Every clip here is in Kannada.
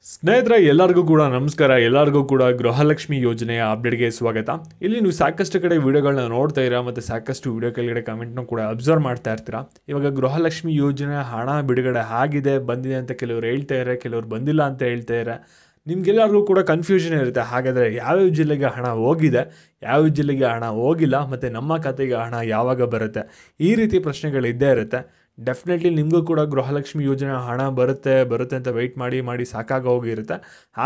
ಸ್ನೇಹಿತರೆ ಎಲ್ಲರಿಗೂ ಕೂಡ ನಮಸ್ಕಾರ. ಎಲ್ಲರಿಗೂ ಕೂಡ ಗೃಹಲಕ್ಷ್ಮಿ ಯೋಜನೆಯ ಅಪ್ಡೇಟ್ಗೆ ಸ್ವಾಗತ. ಇಲ್ಲಿ ನೀವು ಸಾಕಷ್ಟು ಕಡೆ ವಿಡಿಯೋಗಳನ್ನ ನೋಡ್ತಾ ಇರಾ ಮತ್ತು ಸಾಕಷ್ಟು ವಿಡಿಯೋ ಕೆಳಗಡೆ ಕಮೆಂಟ್ನ ಕೂಡ ಅಬ್ಸರ್ವ್ ಮಾಡ್ತಾ ಇರ್ತೀರಾ. ಇವಾಗ ಗೃಹಲಕ್ಷ್ಮಿ ಯೋಜನೆ ಹಣ ಬಿಡುಗಡೆ ಆಗಿದೆ ಬಂದಿದೆ ಅಂತ ಕೆಲವರು ಹೇಳ್ತಾ ಇದ್ದಾರೆ, ಕೆಲವರು ಬಂದಿಲ್ಲ ಅಂತ ಹೇಳ್ತಾ ಇದ್ದಾರೆ. ನಿಮ್ಗೆಲ್ಲರಿಗೂ ಕೂಡ ಕನ್ಫ್ಯೂಷನ್ ಇರುತ್ತೆ. ಹಾಗಾದರೆ ಯಾವ್ಯಾವ ಜಿಲ್ಲೆಗೆ ಹಣ ಹೋಗಿದೆ, ಯಾವ ಜಿಲ್ಲೆಗೆ ಹಣ ಹೋಗಿಲ್ಲ, ಮತ್ತು ನಮ್ಮ ಖಾತೆಗೆ ಹಣ ಯಾವಾಗ ಬರುತ್ತೆ, ಈ ರೀತಿ ಪ್ರಶ್ನೆಗಳು ಇದ್ದೇ ಇರುತ್ತೆ. ಡೆಫಿನೆಟ್ಲಿ ನಿಮಗೂ ಕೂಡ ಗೃಹಲಕ್ಷ್ಮಿ ಯೋಜನೆ ಹಣ ಬರುತ್ತೆ ಅಂತ ವೆಯ್ಟ್ ಮಾಡಿ ಸಾಕಾಗಿ ಹೋಗಿರುತ್ತೆ.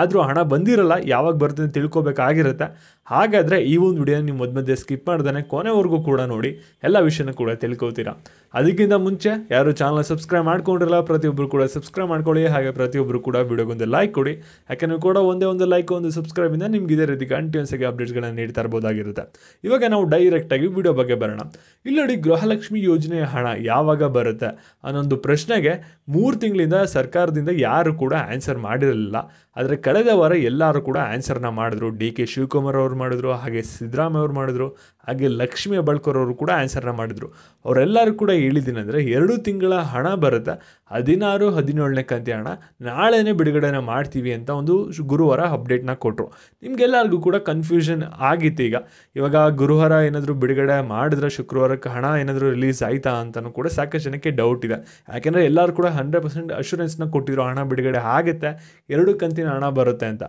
ಆದರೂ ಹಣ ಬಂದಿರಲ್ಲ, ಯಾವಾಗ ಬರುತ್ತೆ ಅಂತ ತಿಳ್ಕೊಬೇಕಾಗಿರುತ್ತೆ. ಹಾಗಾದರೆ ಈ ಒಂದು ವಿಡಿಯೋ ನೀವು ಮಧ್ಯೆ ಸ್ಕಿಪ್ ಮಾಡ್ದೇ ಕೊನೆವರೆಗೂ ಕೂಡ ನೋಡಿ, ಎಲ್ಲ ವಿಷಯನ ಕೂಡ ತಿಳ್ಕೊತೀರಾ. ಅದಕ್ಕಿಂತ ಮುಂಚೆ ಯಾರು ಚಾನಲ್ ಸಬ್ಸ್ಕ್ರೈಬ್ ಮಾಡ್ಕೊಂಡಿರಲ್ಲ, ಪ್ರತಿಯೊಬ್ಬರು ಕೂಡ ಸಬ್ಸ್ಕ್ರೈಬ್ ಮಾಡ್ಕೊಳ್ಳಿ. ಹಾಗೆ ಪ್ರತಿಯೊಬ್ಬರು ಕೂಡ ವಿಡಿಯೋಗೊಂದು ಲೈಕ್ ಕೊಡಿ. ಯಾಕೆಂದರೆ ಕೂಡ ಒಂದೇ ಒಂದು ಲೈಕ್, ಒಂದು ಸಬ್ಸ್ಕ್ರೈಬಿಂದ ನಿಮ್ಗೆ ಇದೇ ರೀತಿ ಕಂಟಿನ್ಯೂಸ್ ಆಗಿ ಅಪ್ಡೇಟ್ಸ್ಗಳನ್ನು ನೀಡ್ತಾ ಇರ್ಬೋದಾಗಿರುತ್ತೆ. ಇವಾಗ ನಾವು ಡೈರೆಕ್ಟಾಗಿ ವಿಡಿಯೋ ಬಗ್ಗೆ ಬರೋಣ. ಇಲ್ಲಿ ನೋಡಿ, ಗೃಹಲಕ್ಷ್ಮಿ ಯೋಜನೆಯ ಹಣ ಯಾವಾಗ ಬರುತ್ತೆ ಅನ್ನೊಂದು ಪ್ರಶ್ನೆಗೆ 3 ತಿಂಗಳಿಂದ ಸರ್ಕಾರದಿಂದ ಯಾರು ಕೂಡ ಆನ್ಸರ್ ಮಾಡಿರಲಿಲ್ಲ. ಆದರೆ ಕಳೆದ ವಾರ ಎಲ್ಲರೂ ಕೂಡ ಆನ್ಸರ್ನ ಮಾಡಿದ್ರು. ಡಿ.ಕೆ. ಶಿವಕುಮಾರ್ ಅವರು ಮಾಡಿದ್ರು, ಹಾಗೆ ಸಿದ್ದರಾಮಯ್ಯ ಅವರು ಮಾಡಿದ್ರು, ಹಾಗೆ ಲಕ್ಷ್ಮೀ ಹೆಬ್ಬಾಳ್ಕರ್ ಅವರು ಕೂಡ ಆನ್ಸರ್ನ ಮಾಡಿದ್ರು. ಅವರೆಲ್ಲರೂ ಕೂಡ ಹೇಳಿದ್ದೀನಂದರೆ 2 ತಿಂಗಳ ಹಣ ಬರುತ್ತೆ, 16, 17ನೇ ಕಂತಿ ಹಣ ನಾಳೆನೇ ಬಿಡುಗಡೆನ ಮಾಡ್ತೀವಿ ಅಂತ ಒಂದು ಗುರುವಾರ ಅಪ್ಡೇಟ್ನ ಕೊಟ್ಟರು. ನಿಮಗೆಲ್ಲರಿಗೂ ಕೂಡ ಕನ್ಫ್ಯೂಷನ್ ಆಗಿತ್ತು. ಇವಾಗ ಗುರುವಾರ ಏನಾದರೂ ಬಿಡುಗಡೆ ಮಾಡಿದ್ರೆ ಶುಕ್ರವಾರಕ್ಕೆ ಹಣ ಏನಾದರೂ ರಿಲೀಸ್ ಆಯಿತಾ ಅಂತಲೂ ಕೂಡ ಸಾಕಷ್ಟು ಜನಕ್ಕೆ ಡೌಟ್ ಇದೆ. ಯಾಕೆಂದರೆ ಎಲ್ಲರೂ ಕೂಡ 100% ಅಶ್ಯೂರೆನ್ಸ್ನ ಕೊಟ್ಟಿರೋ ಹಣ ಬಿಡುಗಡೆ ಆಗುತ್ತೆ, 2 ಕಂತಿನ ಹಣ ಬರುತ್ತೆ ಅಂತ.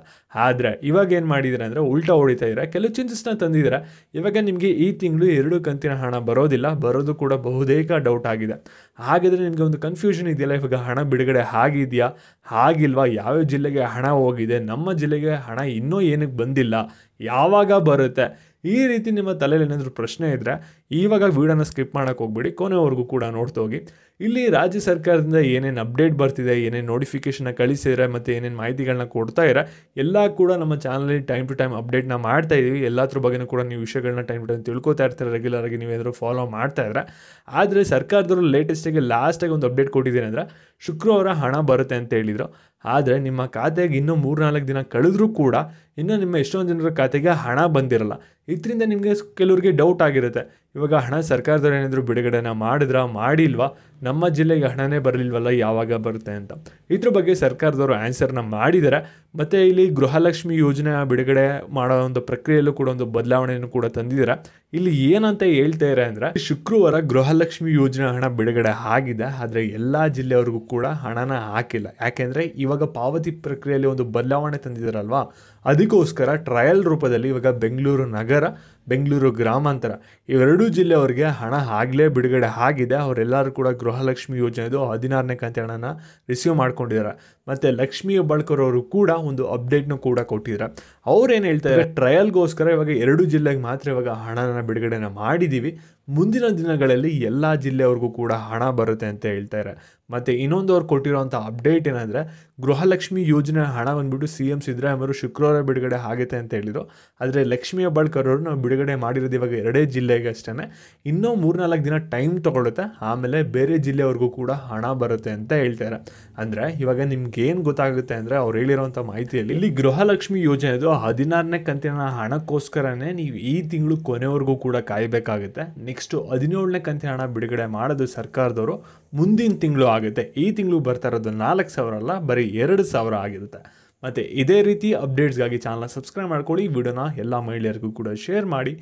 ಆದರೆ ಇವಾಗ ಏನು ಮಾಡಿದ್ದಾರೆ ಅಂದರೆ ಉಲ್ಟಾ ಹೊಡಿತಾ ಇದ್ದಾರೆ, ಕೆಲವು ಚೇಂಜಸ್ನ ತಂದಿದ್ದಾರೆ. ಇವಾಗ ನಿಮಗೆ ಈ ತಿಂಗಳು 2 ಕಂತಿನ ಹಣ ಬರೋದಿಲ್ಲ, ಬರೋದು ಕೂಡ ಬಹುತೇಕ ಡೌಟ್ ಆಗಿದೆ. ಹಾಗಿದ್ರೆ ನಿಮಗೆ ಒಂದು ಕನ್ಫ್ಯೂಷನ್ ಇದೆಯಲ್ಲ, ಇವಾಗ ಹಣ ಬಿಡುಗಡೆ ಆಗಿದೆಯಾ ಆಗಿಲ್ವಾ, ಯಾವ್ಯಾವ ಜಿಲ್ಲೆಗೆ ಹಣ ಹೋಗಿದೆ, ನಮ್ಮ ಜಿಲ್ಲೆಗೆ ಹಣ ಇನ್ನೂ ಏನಕ್ಕೆ ಬಂದಿಲ್ಲ, ಯಾವಾಗ ಬರುತ್ತೆ, ಈ ರೀತಿ ನಿಮ್ಮ ತಲೆಯಲ್ಲಿ ಏನಾದರೂ ಪ್ರಶ್ನೆ ಇದ್ದರೆ ಇವಾಗ ವೀಡಿಯೋನ ಸ್ಕಿಪ್ ಮಾಡೋಕ್ಕೆ ಹೋಗ್ಬಿಡಿ, ಕೊನೆವರೆಗೂ ಕೂಡ ನೋಡ್ತಾ ಹೋಗಿ. ಇಲ್ಲಿ ರಾಜ್ಯ ಸರ್ಕಾರದಿಂದ ಏನೇನು ಅಪ್ಡೇಟ್ ಬರ್ತಿದೆ, ಏನೇನು ನೋಟಿಫಿಕೇಷನ್ನ ಕಳಿಸಿದ್ರೆ ಮತ್ತು ಏನೇನು ಮಾಹಿತಿಗಳನ್ನ ಕೊಡ್ತಾ ಇದ್ದಾರೆ, ಎಲ್ಲ ಕೂಡ ನಮ್ಮ ಚಾನಲಲ್ಲಿ ಟೈಮ್ ಟು ಟೈಮ್ ಅಪ್ಡೇಟ್ನ ಮಾಡ್ತಾ ಇದ್ದೀವಿ. ಎಲ್ಲದ್ರ ಬಗ್ಗೆಯೂ ಕೂಡ ನೀವು ವಿಷಯಗಳನ್ನ ಟೈಮ್ ಟು ಟೈಮ್ ತಿಳ್ಕೊತಾ ಇರ್ತಾರೆ, ರೆಗ್ಯುಲರಾಗಿ ನೀವೇನಾದರೂ ಫಾಲೋ ಮಾಡ್ತಾ ಇದ್ರೆ. ಆದರೆ ಸರ್ಕಾರದವರು ಲೇಟೆಸ್ಟಾಗಿ ಲಾಸ್ಟಾಗಿ ಒಂದು ಅಪ್ಡೇಟ್ ಕೊಟ್ಟಿದ್ದೀನಿ ಅಂದರೆ ಶುಕ್ರವಾರ ಹಣ ಬರುತ್ತೆ ಅಂತ ಹೇಳಿದರು. ಆದರೆ ನಿಮ್ಮ ಖಾತೆಗೆ ಇನ್ನೂ 3-4 ದಿನ ಕಳೆದ್ರೂ ಕೂಡ ಇನ್ನೂ ನಿಮ್ಮ ಎಷ್ಟೊಂದು ಜನರ ಖಾತೆಗೆ ಹಣ ಬಂದಿರಲ್ಲ. ಇದರಿಂದ ನಿಮಗೆ ಕೆಲವರಿಗೆ ಡೌಟ್ ಆಗಿರುತ್ತೆ, ಇವಾಗ ಹಣ ಸರ್ಕಾರದವ್ರು ಏನಾದರೂ ಬಿಡುಗಡೆನ ಮಾಡಿಲ್ವಾ, ನಮ್ಮ ಜಿಲ್ಲೆಗೆ ಹಣನೇ ಬರಲಿಲ್ವಲ್ಲ, ಯಾವಾಗ ಬರುತ್ತೆ ಅಂತ. ಇದ್ರ ಬಗ್ಗೆ ಸರ್ಕಾರದವರು ಆನ್ಸರ್ನ ಮಾಡಿದ್ದಾರೆ. ಮತ್ತು ಇಲ್ಲಿ ಗೃಹಲಕ್ಷ್ಮಿ ಯೋಜನೆ ಬಿಡುಗಡೆ ಮಾಡೋ ಒಂದು ಪ್ರಕ್ರಿಯೆಯಲ್ಲೂ ಕೂಡ ಒಂದು ಬದಲಾವಣೆಯನ್ನು ಕೂಡ ತಂದಿದ್ದಾರೆ. ಇಲ್ಲಿ ಏನಂತ ಹೇಳ್ತಾ ಇದ್ದಾರೆ ಅಂದರೆ, ಶುಕ್ರವಾರ ಗೃಹಲಕ್ಷ್ಮಿ ಯೋಜನೆ ಹಣ ಬಿಡುಗಡೆ ಆಗಿದೆ, ಆದರೆ ಎಲ್ಲ ಜಿಲ್ಲೆಯವ್ರಿಗೂ ಕೂಡ ಹಣನ ಹಾಕಿಲ್ಲ. ಯಾಕೆಂದರೆ ಇವಾಗ ಪಾವತಿ ಪ್ರಕ್ರಿಯೆಯಲ್ಲಿ ಒಂದು ಬದಲಾವಣೆ ತಂದಿದ್ದಾರಲ್ವಾ, ಅದಕ್ಕೋಸ್ಕರ ಟ್ರಯಲ್ ರೂಪದಲ್ಲಿ ಇವಾಗ ಬೆಂಗಳೂರು ನಗರ, ಬೆಂಗಳೂರು ಗ್ರಾಮಾಂತರ ಇವೆರಡೂ ಜಿಲ್ಲೆಯವರಿಗೆ ಹಣ ಆಗಲೇ ಬಿಡುಗಡೆ ಆಗಿದೆ. ಅವರೆಲ್ಲರೂ ಕೂಡ ಗೃಹಲಕ್ಷ್ಮಿ ಯೋಜನೆದು 16ನೇ ಕಂತಿ ಹಣನ ರಿಸೀವ್ ಮಾಡ್ಕೊಂಡಿದ್ದಾರೆ. ಮತ್ತು ಲಕ್ಷ್ಮೀ ಹೆಬ್ಬಾಳ್ಕರ್ ಅವರು ಕೂಡ ಒಂದು ಅಪ್ಡೇಟ್ನ ಕೂಡ ಕೊಟ್ಟಿದ್ದಾರೆ. ಅವ್ರೇನು ಹೇಳ್ತಾ ಇದ್ದಾರೆ, ಟ್ರಯಲ್ಗೋಸ್ಕರ ಇವಾಗ 2 ಜಿಲ್ಲೆಗೆ ಮಾತ್ರ ಇವಾಗ ಹಣನ ಬಿಡುಗಡೆನ ಮಾಡಿದ್ದೀವಿ, ಮುಂದಿನ ದಿನಗಳಲ್ಲಿ ಎಲ್ಲ ಜಿಲ್ಲೆಯವ್ರಿಗೂ ಕೂಡ ಹಣ ಬರುತ್ತೆ ಅಂತ ಹೇಳ್ತಾರೆ. ಮತ್ತು ಇನ್ನೊಂದು ಅವ್ರು ಕೊಟ್ಟಿರೋಂಥ ಅಪ್ಡೇಟ್ ಏನಂದರೆ, ಗೃಹಲಕ್ಷ್ಮಿ ಯೋಜನೆ ಹಣ ಬಂದುಬಿಟ್ಟು CM ಸಿದ್ದರಾಮಯ್ಯವರು ಶುಕ್ರವಾರ ಬಿಡುಗಡೆ ಆಗುತ್ತೆ ಅಂತ ಹೇಳಿದರು. ಆದರೆ ಲಕ್ಷ್ಮೀ ಹೆಬ್ಬಾಳ್ಕರ್ ಅವರು ನಾವು ಬಿಡುಗಡೆ ಮಾಡಿರೋದು ಇವಾಗ 2 ಜಿಲ್ಲೆಗೆ ಅಷ್ಟೇ, ಇನ್ನೂ 3-4 ದಿನ ಟೈಮ್ ತೊಗೊಳುತ್ತೆ, ಆಮೇಲೆ ಬೇರೆ ಜಿಲ್ಲೆಯವ್ರಿಗೂ ಕೂಡ ಹಣ ಬರುತ್ತೆ ಅಂತ ಹೇಳ್ತಾರೆ. ಅಂದರೆ ಇವಾಗ ನಿಮ್ಗೇನು ಗೊತ್ತಾಗುತ್ತೆ ಅಂದರೆ, ಅವ್ರು ಹೇಳಿರೋಂಥ ಮಾಹಿತಿಯಲ್ಲಿ ಇಲ್ಲಿ ಗೃಹಲಕ್ಷ್ಮಿ ಯೋಜನೆದು 16ನೇ ಕಂತಿನ ಹಣಕ್ಕೋಸ್ಕರನೇ ನೀವು ಈ ತಿಂಗಳು ಕೊನೆವರೆಗೂ ಕೂಡ ಕಾಯಬೇಕಾಗುತ್ತೆ. ನೆಕ್ಸ್ಟು 17ನೇ ಕಂತಿನ ಹಣ ಬಿಡುಗಡೆ ಮಾಡೋದು ಸರ್ಕಾರದವರು ಮುಂದಿನ ತಿಂಗಳು ಆಗುತ್ತೆ. ಈ ತಿಂಗಳು ಬರ್ತಾ ಇರೋದು 4,000 ಅಲ್ಲ, ಬರೀ 2,000 ಆಗಿರುತ್ತೆ. ಮತ್ತು ಇದೇ ರೀತಿ ಅಪ್ಡೇಟ್ಸ್ಗಾಗಿ ಚಾನಲ್ನ ಸಬ್ಸ್ಕ್ರೈಬ್ ಮಾಡ್ಕೊಳ್ಳಿ. ವಿಡಿಯೋನ ಎಲ್ಲ ಮಹಿಳೆಯರಿಗೂ ಕೂಡ ಶೇರ್ ಮಾಡಿ.